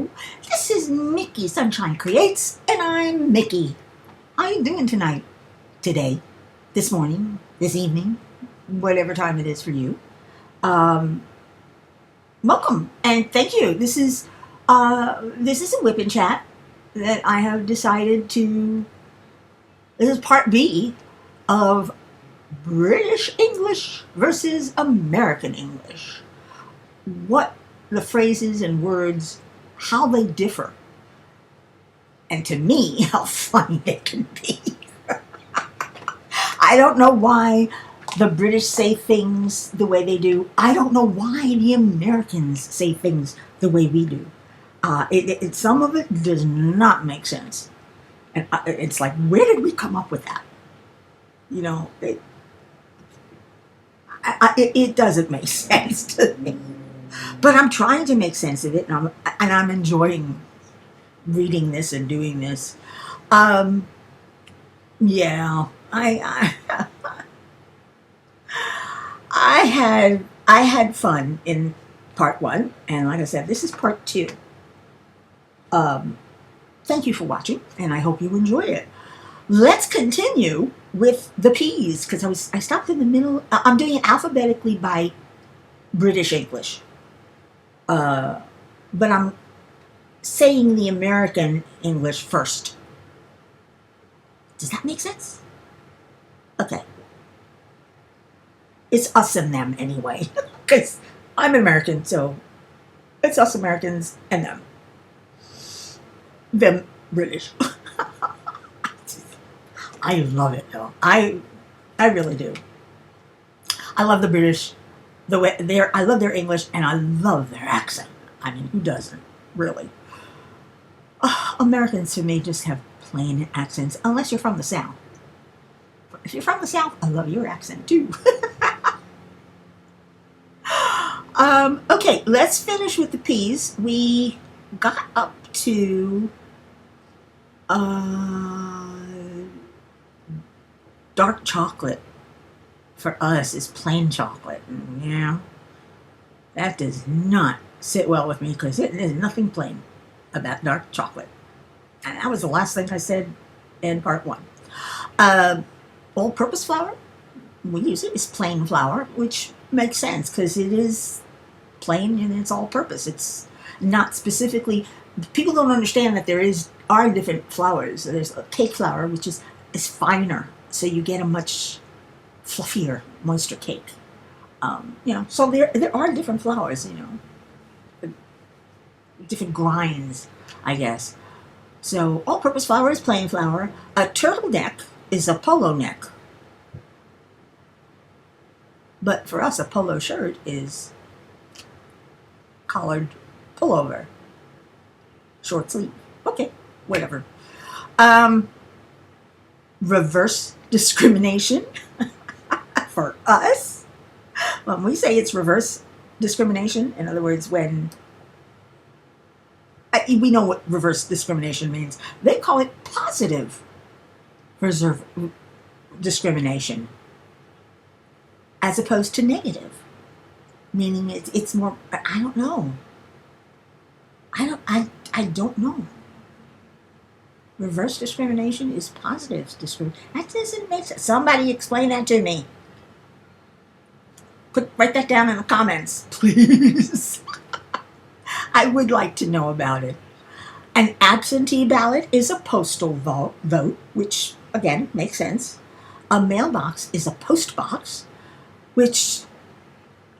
Hello, this is Mickey Sunshine Creates, and I'm Mickey. How you doing tonight, today, this morning, this evening, whatever time it is for you? Welcome and thank you. This is a whip and chat that I have decided to. This is part B of British English versus American English. What the phrases and words, how they differ, and to me, how funny they can be. I don't know why the British say things the way they do. I don't know why the Americans say things the way we do. Some of it does not make sense. And it's like, where did we come up with that? You know, it doesn't make sense to me. But I'm trying to make sense of it, and I'm enjoying reading this and doing this. Yeah, I had fun in part one, and like I said, this is part two. Thank you for watching, and I hope you enjoy it. Let's continue with the P's, because I stopped in the middle. I'm doing it alphabetically by British English. But I'm saying the American English first. Does that make sense? Okay. It's us and them anyway, because I'm American, so it's us Americans and them. Them British. I love it though. I really do. I love the British. I love their English, and I love their accent. I mean, who doesn't, really? Americans, to me, just have plain accents, unless you're from the South. If you're from the South, I love your accent, too. Okay, let's finish with the P's. We got up to dark chocolate. For us, is plain chocolate. And yeah, that does not sit well with me, because there's nothing plain about dark chocolate. And that was the last thing I said in part one. All-purpose flour, we use it as plain flour, which makes sense because it is plain and it's all-purpose. It's not specifically. People don't understand that there are different flours. There's a cake flour, which is finer, so you get a much fluffier, moister cake. So there are different flours, different grinds, I guess. So all-purpose flour is plain flour. A turtleneck is a polo neck. But for us, a polo shirt is collared pullover. Short sleeve. Okay, whatever. Reverse discrimination. For us, when we say it's reverse discrimination, in other words, when we know what reverse discrimination means, they call it positive discrimination, as opposed to negative, meaning it's more. I don't know. I don't know. Reverse discrimination is positive discrimination. That doesn't make sense. Somebody explain that to me. Write that down in the comments, please. I would like to know about it. An absentee ballot is a postal vote, which, again, makes sense. A mailbox is a post box, which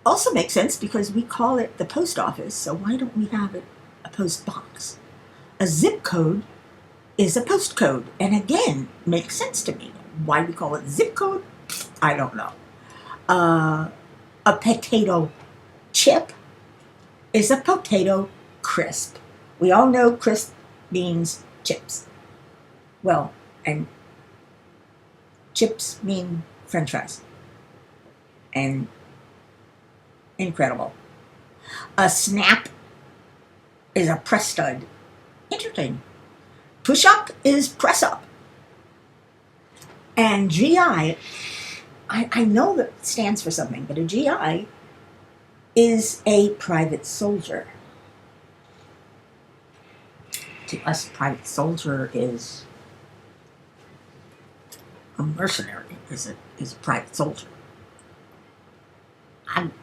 also makes sense because we call it the post office, so why don't we have it a post box? A zip code is a postcode, and again, makes sense to me. Why we call it zip code, I don't know. A potato chip is a potato crisp. We all know crisp means chips. Well, and chips mean French fries. And incredible. A snap is a press stud. Interesting. Push up is press up. And GI, I know that stands for something, but a GI is a private soldier. To us, private soldier is a mercenary, is a private soldier. I'm,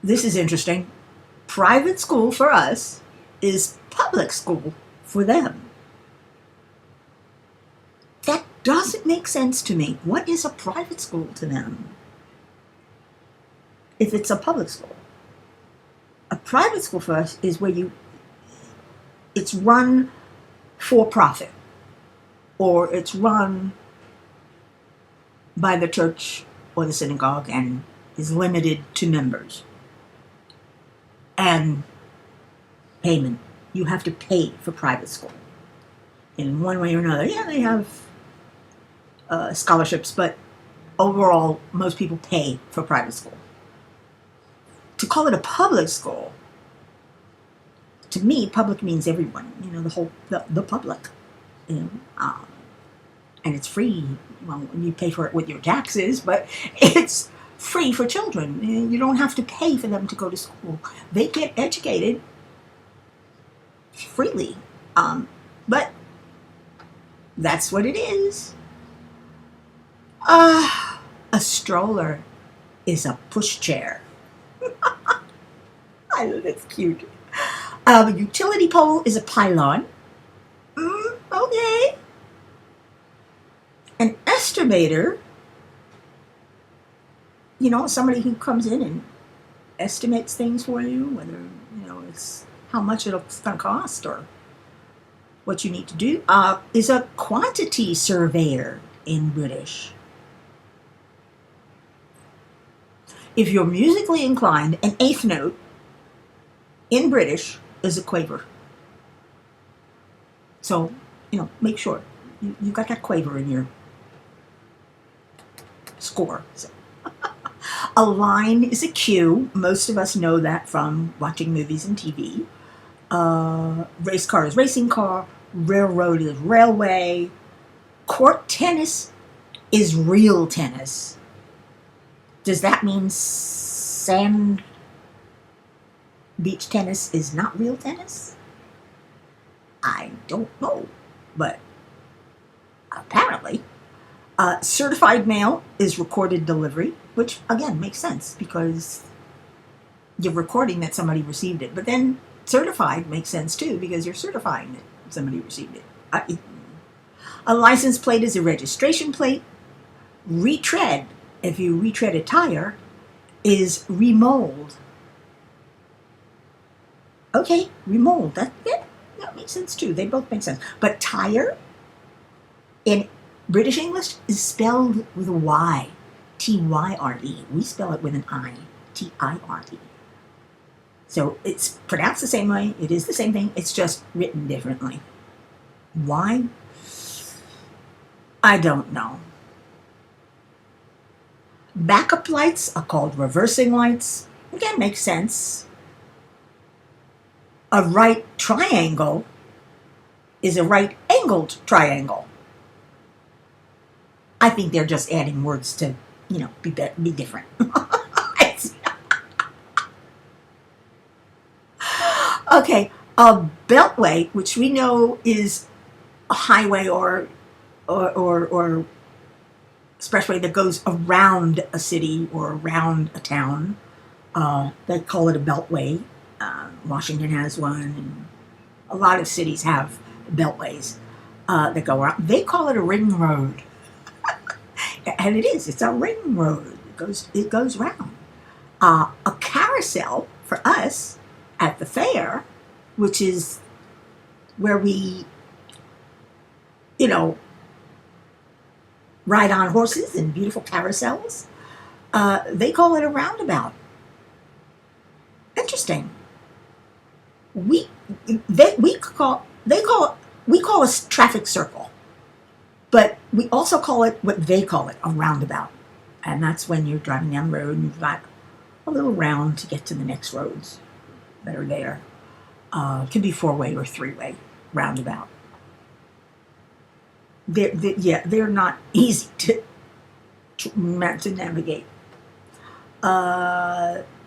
this is interesting. Private school for us is public school for them. That doesn't make sense to me. What is a private school to them if it's a public school? A private school for us is where it's run for profit, or it's run by the church or the synagogue and is limited to members. And payment. You have to pay for private school in one way or another. Yeah, they have scholarships, but overall, most people pay for private school. To call it a public school, to me, public means everyone. You know, the public. You know, and it's free. Well, you pay for it with your taxes, but it's free for children. You don't have to pay for them to go to school. They get educated freely. But that's what it is. A stroller is a pushchair. I know that's cute. A utility pole is a pylon. Okay. An estimator, you know, somebody who comes in and estimates things for you, whether, you know, it's how much it's going to cost or what you need to do, is a quantity surveyor in British. If you're musically inclined, an eighth note in British is a quaver. So, you know, make sure you got that quaver in your score. So. A line is a cue. Most of us know that from watching movies and TV. Race car is racing car. Railroad is railway. Court tennis is real tennis. Does that mean sand beach tennis is not real tennis? I don't know, but apparently. Certified mail is recorded delivery, which again makes sense because you're recording that somebody received it. But then certified makes sense too because you're certifying that somebody received it. A license plate is a registration plate. Retread, if you retread a tire, is remold. Okay, remold. That makes sense too. They both make sense. But tire in British English is spelled with a Y. T-Y-R-E. We spell it with an I. T-I-R-E. So it's pronounced the same way. It is the same thing. It's just written differently. Why? I don't know. Backup lights are called reversing lights. Again, makes sense. A right triangle is a right-angled triangle. I think they're just adding words to, you know, be different. Okay, a beltway, which we know is a highway or expressway that goes around a city or around a town. They call it a beltway. Washington has one, and a lot of cities have beltways that go around. They call it a ring road. And it is. It's a ring road. It goes round. A carousel for us at the fair, which is where we, you know, ride on horses in beautiful carousels. They call it a roundabout. Interesting. We call a traffic circle. But we also call it what they call it, a roundabout. And that's when you're driving down the road and you've got a little round to get to the next roads that are there. It can be 4-way or 3-way roundabout. They're not easy to navigate.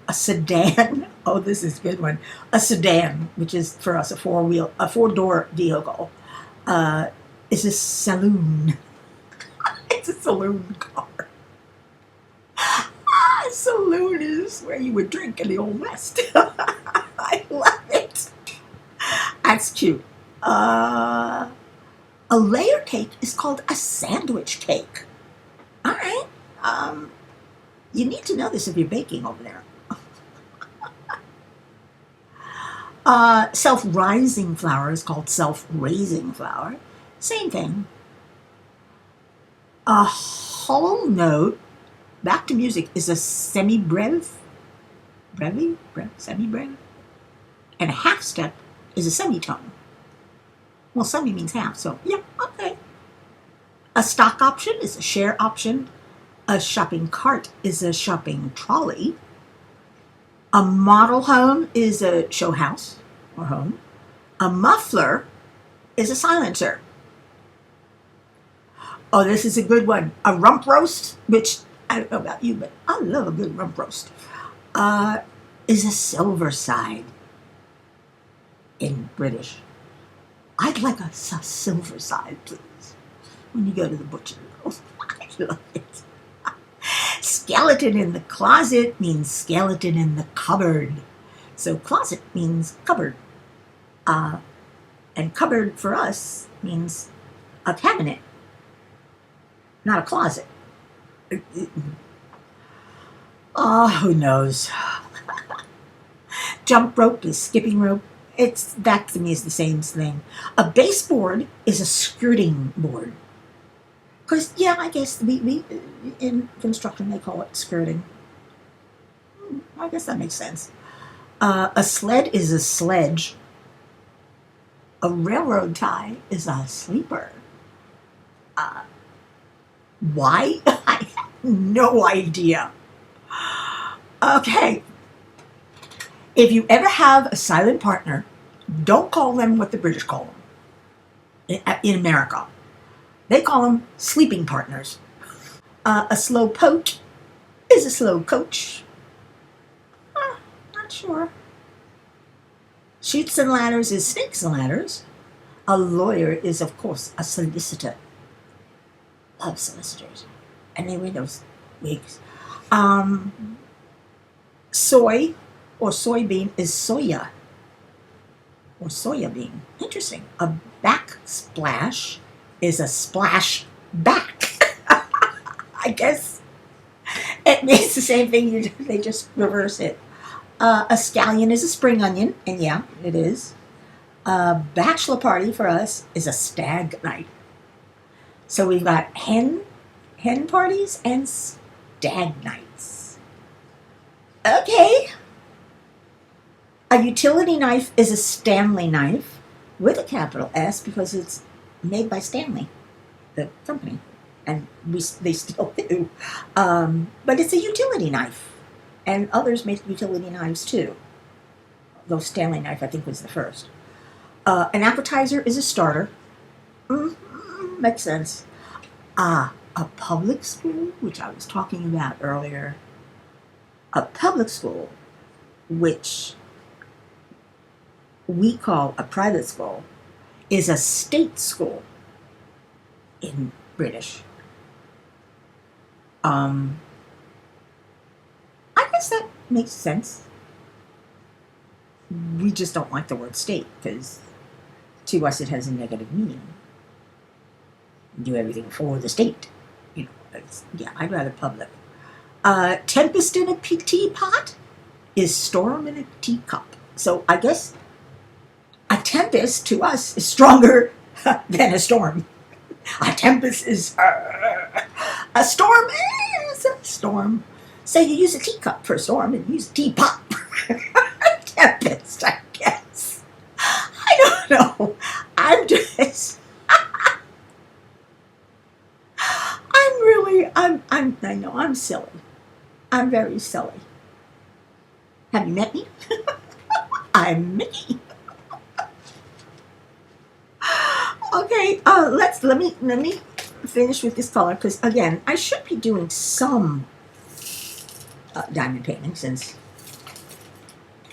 A sedan. Oh, this is a good one. A sedan, which is for us a four-door vehicle, is a saloon. It's a saloon car. A saloon is where you would drink in the Old West. I love it. That's cute. A layer cake is called a sandwich cake. All right. You need to know this if you're baking over there. Self-rising flour is called self-raising flour. Same thing. A whole note, back to music, is a semi-breve. Semi-breve. And a half step is a semitone. Well, semi means half, so yeah, okay. A stock option is a share option. A shopping cart is a shopping trolley. A model home is a show house or home. A muffler is a silencer. Oh, this is a good one. A rump roast, which I don't know about you, but I love a good rump roast, is a silver side in British. I'd like a silver side, please, when you go to the butcher. I love it. Skeleton in the closet means skeleton in the cupboard. So closet means cupboard. And cupboard for us means a cabinet, not a closet. Oh, who knows? Jump rope is skipping rope. That to me is the same thing. A baseboard is a skirting board. Because, yeah, I guess we in construction they call it skirting. I guess that makes sense. A sled is a sledge. A railroad tie is a sleeper. Why? I have no idea. Okay. If you ever have a silent partner, don't call them what the British call them in America. They call them sleeping partners. A slow poke is a slow coach. Not sure. Chutes and ladders is snakes and ladders. A lawyer is, of course, a solicitor. Love solicitors. And they wear those wigs. Soy or soybean is soya. Or soya bean. Interesting. A backsplash is a splash back. I guess it means the same thing. They just reverse it. A scallion is a spring onion, and yeah, it is. A bachelor party for us is a stag night. So we've got hen parties and stag nights. Okay. A utility knife is a Stanley knife with a capital S because it's made by Stanley, the company, and they still do. But it's a utility knife, and others make utility knives too. Though Stanley knife, I think, was the first. An appetizer is a starter. Makes sense. A public school, which I was talking about earlier. A public school, which we call a private school, is a state school in British. I guess that makes sense. We just don't like the word state because to us it has a negative meaning. Do everything for the state. Yeah, I'd rather public. Tempest in a teapot is storm in a teacup. So I guess a tempest to us is stronger than a storm. A tempest is a storm is a storm. So you use a teacup for a storm and you use a teapot for a tempest, I guess. I don't know. I know I'm silly. I'm very silly. Have you met me? I'm Mickey. Okay, let me finish with this color because again I should be doing some diamond painting since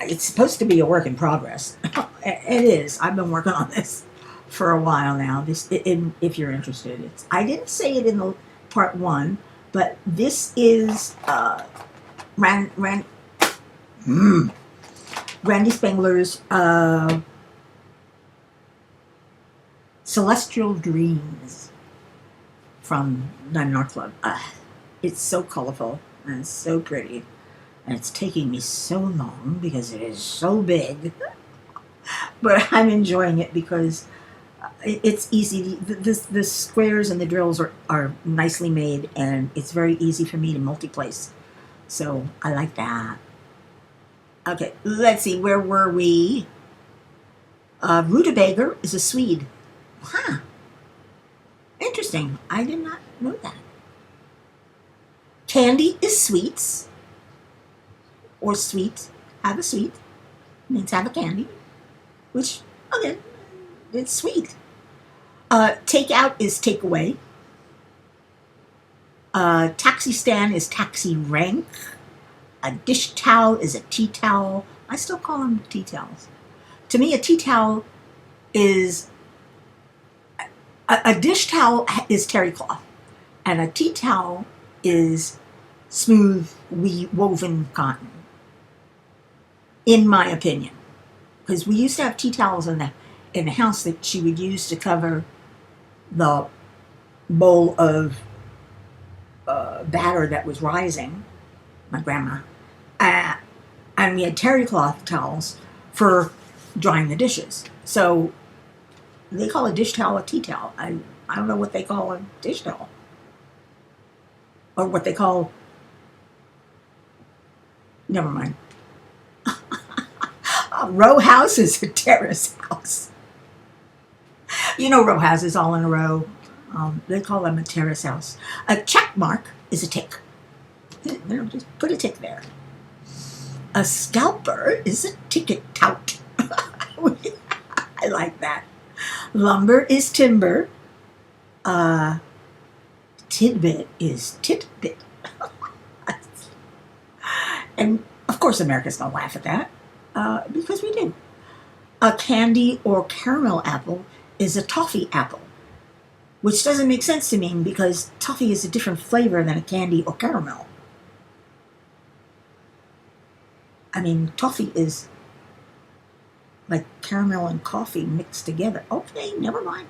It's supposed to be a work in progress. It is. I've been working on this for a while now. If you're interested, I didn't say it in the part one, but this is Randy Spengler's Celestial Dreams from Diamond Art Club. It's so colorful and it's so pretty, and it's taking me so long because it is so big. But I'm enjoying it because it's easy. The squares and the drills are nicely made, and it's very easy for me to multi-place. So I like that. Okay, let's see. Where were we? Rutabaga is a Swede. Huh. Interesting. I did not know that. Candy is sweets. Or sweet. Have a sweet. Means have a candy. Which, again, it's sweet. Takeout is takeaway. Taxi stand is taxi rank. A dish towel is a tea towel. I still call them tea towels. To me, a tea towel is... A dish towel is terry cloth. And a tea towel is smooth, woven cotton. In my opinion. Because we used to have tea towels in the house that she would use to cover the bowl of batter that was rising, my grandma. And we had terry cloth towels for drying the dishes. So they call a dish towel a tea towel. I don't know what they call a dish towel. Or what they call... Never mind. A row house is a terrace house. You know row houses all in a row. They call them a terrace house. A check mark is a tick. Just put a tick there. A scalper is a ticket tout. I like that. Lumber is timber. Tidbit is titbit. And of course America's going to laugh at that. Because we do. A candy or caramel apple is a toffee apple. Which doesn't make sense to me because toffee is a different flavor than a candy or caramel. I mean, toffee is like caramel and coffee mixed together. Okay, never mind.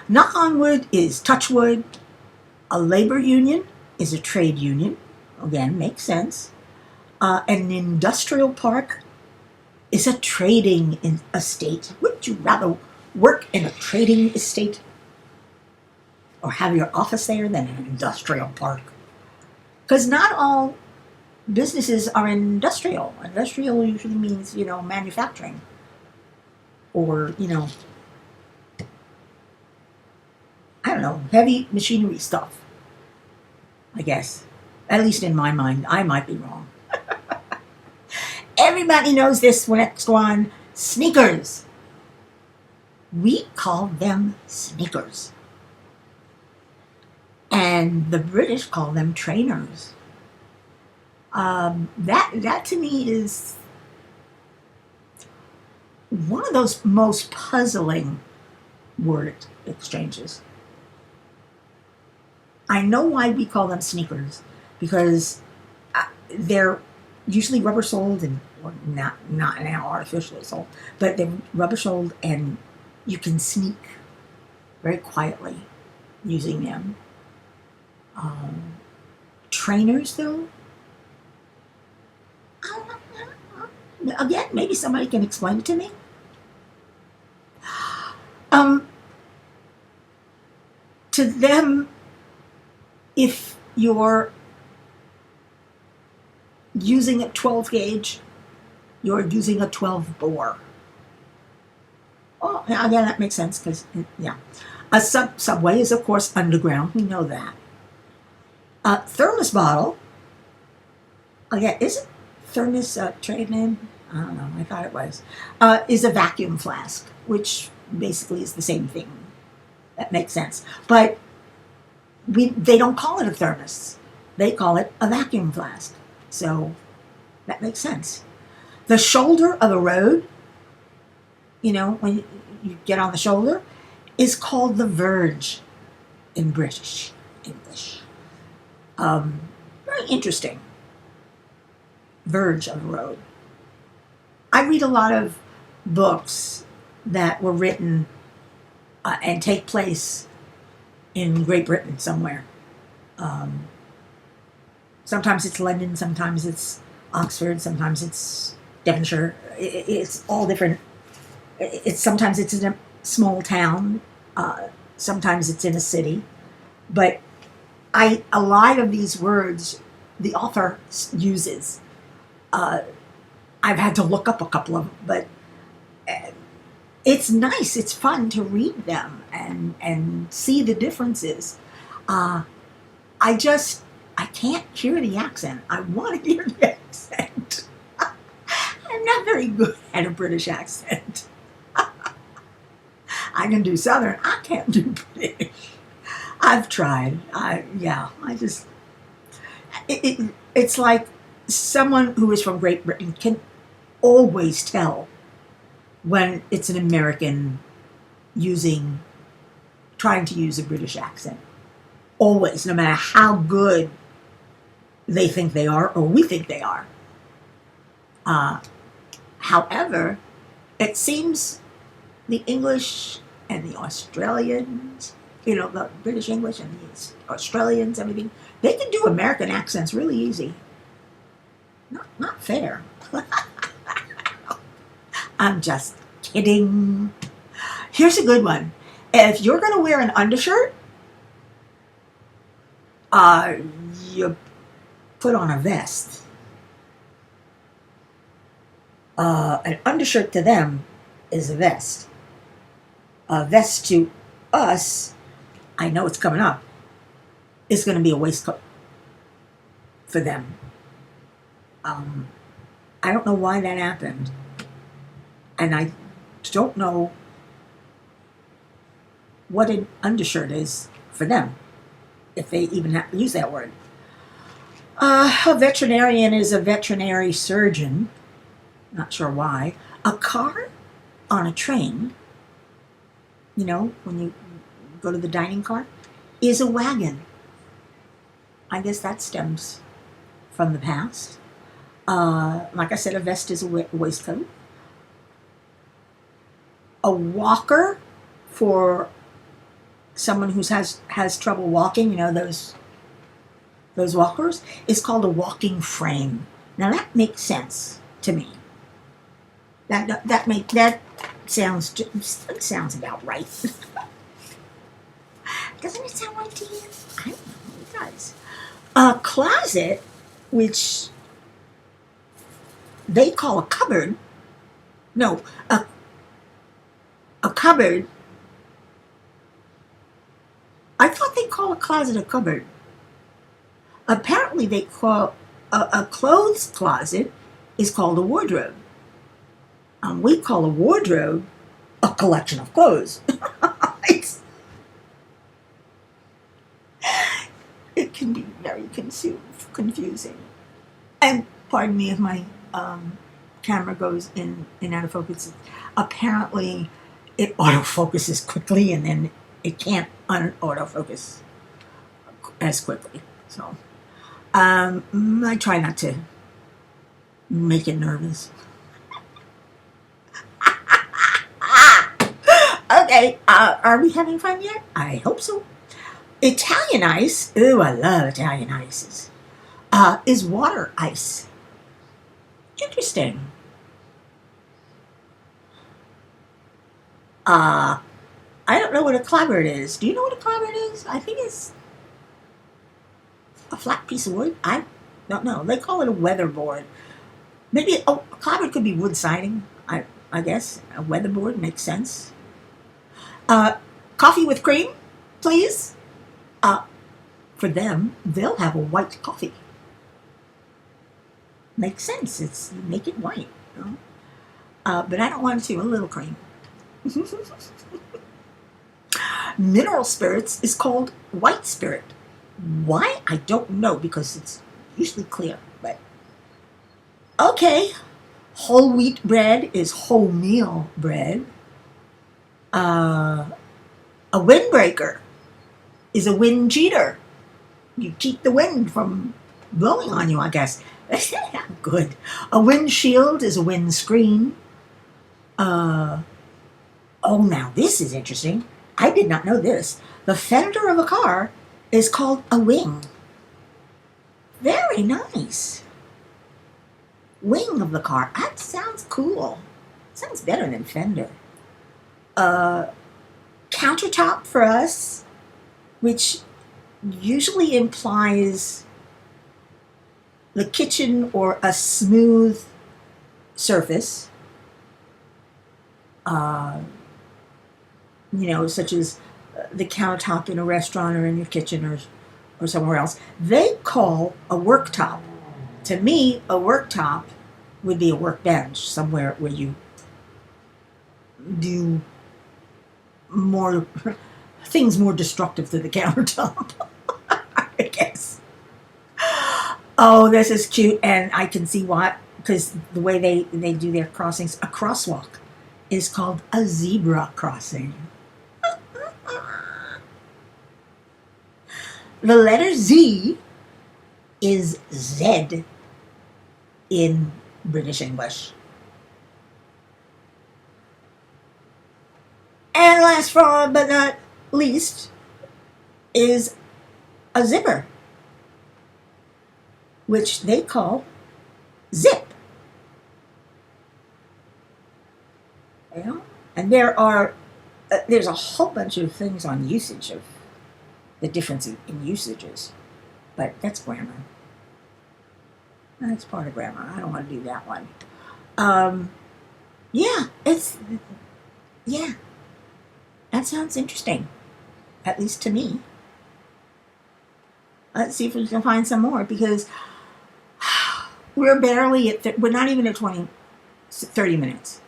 Knock on wood is touch wood. A labor union is a trade union. Again, makes sense. An industrial park is a trading estate. Wouldn't you rather work in a trading estate or have your office there than an industrial park? Because not all businesses are industrial. Industrial usually means, manufacturing. Or, I don't know, heavy machinery stuff, I guess. At least in my mind. I might be wrong. Everybody knows this next one. Sneakers. We call them sneakers. And the British call them trainers. That to me is one of those most puzzling word exchanges. I know why we call them sneakers, because they're usually rubber soled and not now artificially sold, but they're rubber soled and you can sneak very quietly using them. Trainers, though, I don't know. Again, maybe somebody can explain it to me. To them, if you're using a 12 gauge, you're using a 12 bore. Oh, again, that makes sense because, yeah. A subway is, of course, underground. We know that. A thermos bottle, again, isn't thermos a trade name? I don't know. I thought it was. Is a vacuum flask, which basically is the same thing. That makes sense. But they don't call it a thermos. They call it a vacuum flask. So that makes sense. The shoulder of the road, when you get on the shoulder, is called the verge in British English. Very interesting. Verge of the road. I read a lot of books that were written and take place in Great Britain somewhere. Sometimes it's London, sometimes it's Oxford, sometimes it's Devonshire. It's all different. Sometimes it's in a small town, sometimes it's in a city. But a lot of these words the author uses. I've had to look up a couple of them, but it's nice. It's fun to read them and see the differences. I can't hear the accent. I want to hear the accent. I'm not very good at a British accent. I can do Southern. I can't do British. I've tried. It's like someone who is from Great Britain can always tell when it's an American trying to use a British accent. Always, no matter how good they think they are or we think they are. However, it seems the English and the Australians, the British English and the Australians, everything, they can do American accents really easy. Not fair. I'm just kidding. Here's a good one. If you're going to wear an undershirt, you put on a vest. An undershirt to them is a vest. A vest to us, I know it's coming up, is going to be a waistcoat for them. I don't know why that happened. And I don't know what an undershirt is for them, if they even use that word. A veterinarian is a veterinary surgeon. Not sure why. A car on a train, when you go to the dining car, is a wagon. I guess that stems from the past. Like I said, a vest is a waistcoat. A walker, for someone who has trouble walking, those walkers, is called a walking frame. Now that makes sense to me. That sounds about right. Doesn't it sound right to you? I don't know. It does. A closet, which they call a cupboard. No, a cupboard. I thought they call a closet a cupboard. Apparently they call a clothes closet is called a wardrobe. We call a wardrobe a collection of clothes. It can be very confusing. And pardon me if my camera goes in and out of focus. Apparently it autofocuses quickly and then it can't un-autofocus as quickly. So I try not to make it nervous. Okay, are we having fun yet? I hope so. Italian ice, ooh, I love Italian ices, is water ice. Interesting. I don't know what a clapboard is. Do you know what a clapboard is? I think it's a flat piece of wood. I don't know. They call it a weatherboard. Maybe a clapboard could be wood siding. I guess a weatherboard makes sense. Coffee with cream, please. For them, they'll have a white coffee. Makes sense. You make it white. But I don't want to. A little cream. Mineral spirits is called white spirit. Why? I don't know, because it's usually clear. But okay. Whole wheat bread is wholemeal bread. A windbreaker is a wind cheater. You cheat the wind from blowing on you, I guess. Good. A windshield is a windscreen. Oh, now this is interesting. I did not know this. The fender of a car is called a wing. Very nice. Wing of the car. That sounds cool. Sounds better than fender. Countertop for us, which usually implies the kitchen or a smooth surface. Such as the countertop in a restaurant or in your kitchen or somewhere else. They call a worktop. To me, a worktop would be a workbench, somewhere where you do more things more destructive to the countertop, I guess. Oh, this is cute, and I can see why, because the way they do their crossings, a crosswalk is called a zebra crossing. The letter Z is Z in British English. And last but not least is a zipper, which they call zip. And there's a whole bunch of things on usage of the difference in usages, but that's grammar. That's part of grammar. I don't want to do that one. That sounds interesting, at least to me. Let's see if we can find some more, because we're barely at, we're not even at 30 minutes.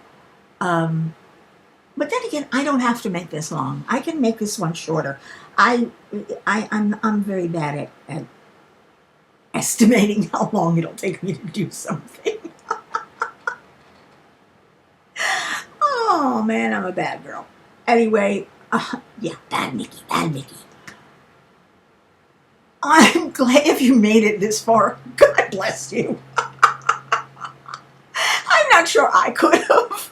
But then again, I don't have to make this long. I can make this one shorter. I'm very bad at estimating how long it'll take me to do something. Oh man, I'm a bad girl. Anyway, bad Mickey. I'm glad if you made it this far. God bless you. I'm not sure I could have.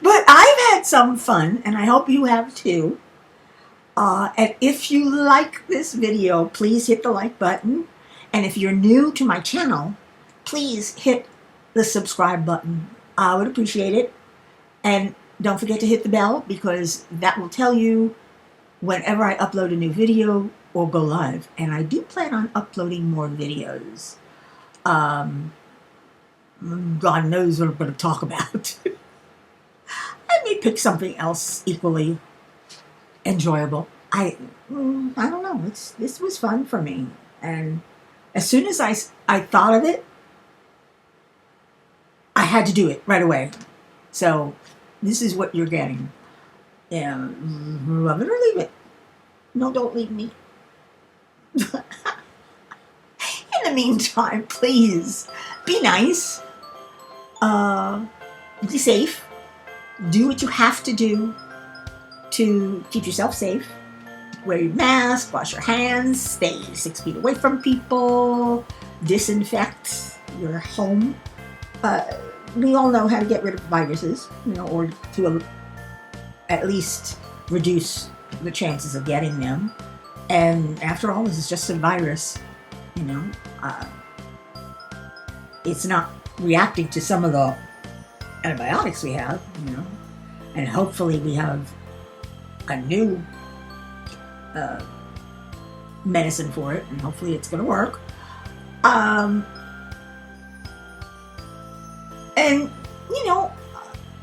But I've had some fun, and I hope you have too. And if you like this video, please hit the like button. And if you're new to my channel, please hit the subscribe button. I would appreciate it. And don't forget to hit the bell, because that will tell you whenever I upload a new video or go live. And I do plan on uploading more videos. God knows what I'm going to talk about. Let me pick something else equally enjoyable. I don't know. This was fun for me, and as soon as I thought of it, I had to do it right away. So this is what you're getting. Yeah, love it or leave it. No, don't leave me. In the meantime, please be nice. Be safe. Do what you have to do to keep yourself safe. Wear your mask, wash your hands, stay 6 feet away from people, disinfect your home. We all know how to get rid of viruses, or to at least reduce the chances of getting them. And after all, this is just a virus, it's not reacting to some of the antibiotics we have, and hopefully we have a new medicine for it, and hopefully it's going to work. And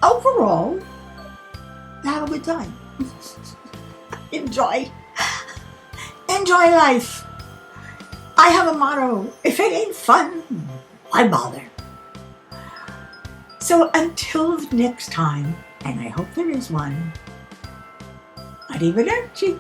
overall, have a good time. Enjoy life. I have a motto: if it ain't fun, why bother? So until next time, and I hope there is one, arrivederci.